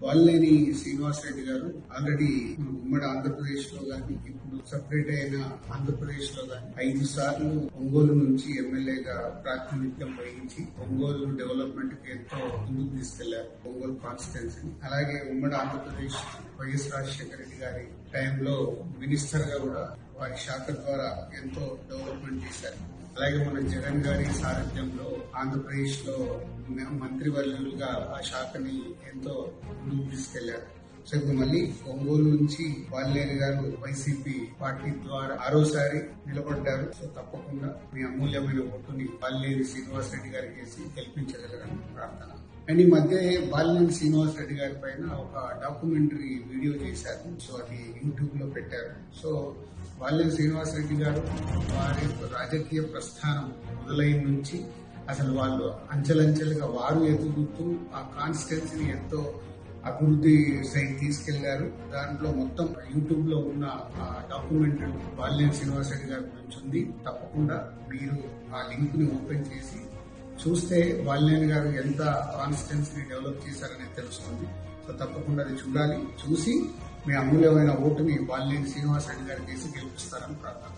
వాల్లేని శ్రీనివాసరెడ్డి గారు ఆల్రెడీ ఉమ్మడి ఆంధ్రప్రదేశ్ లో గానీ ఇప్పుడు సపరేట్ అయిన ఆంధ్రప్రదేశ్ లో గానీ 5 సార్లు ఒంగోలు నుంచి ఎమ్మెల్యేగా ప్రాతినిధ్యం వహించి ఒంగోలు డెవలప్మెంట్ కి ఎంతో ముందుకు తీసుకెళ్లారు. ఒంగోలు కాన్స్టిట్యున్సీని అలాగే ఉమ్మడి ఆంధ్రప్రదేశ్ వైఎస్ రాజశేఖర రెడ్డి గారి టైంలో మినిస్టర్ గా కూడా వారి శాఖ ద్వారా ఎంతో డెవలప్మెంట్ చేశారు. అలాగే మన జగన్ గారి సారథ్యంలో ఆంధ్రప్రదేశ్ లో మంత్రివర్యులుగా ఆ శాఖని ఎంతో ముందుకు తీసుకెళ్లారు. సో ఇప్పుడు మళ్ళీ ఒంగోలు నుంచి వాల్లేని గారు వైసీపీ పార్టీ ద్వారా 6వసారి నిలబడ్డారు. సో తప్పకుండా మీ అమూల్యమైన ఓటుని వాల్లేని శ్రీనివాసరెడ్డి గారికి వేసి గెలిపించగలరని ప్రార్థన. అండ్ ఈ మధ్య వాల్లేని శ్రీనివాసరెడ్డి గారి పైన ఒక డాక్యుమెంటరీ వీడియో చేశారు. సో అది యూట్యూబ్ లో పెట్టారు. సో వాల్లేని శ్రీనివాసరెడ్డి గారు వారి రాజకీయ ప్రస్థానం మొదలైన నుంచి అసలు వాళ్ళు అంచెలంచెలుగా వారు ఎదుగుతూ ఆ కాన్స్టిట్యున్సీని ఎంతో అభివృద్ధి సైడ్ తీసుకెళ్లారు. దాంట్లో మొత్తం యూట్యూబ్ లో ఉన్న డాక్యుమెంటరీ వాల్లేని శ్రీనివాసరెడ్డి గారి గురించి ఉంది. తప్పకుండా మీరు ఆ లింక్ ని ఓపెన్ చేసి చూస్తే వాల్లేని గారు ఎంత కాన్స్టిట్యున్సీని డెవలప్ చేశారనేది తెలుస్తుంది. సో తప్పకుండా అది చూడాలి. చూసి మీ అమూల్యమైన ఓటుని వాల్లేని శ్రీనివాసరెడ్డి గారికి వేసి గెలిపిస్తారని ప్రార్థన.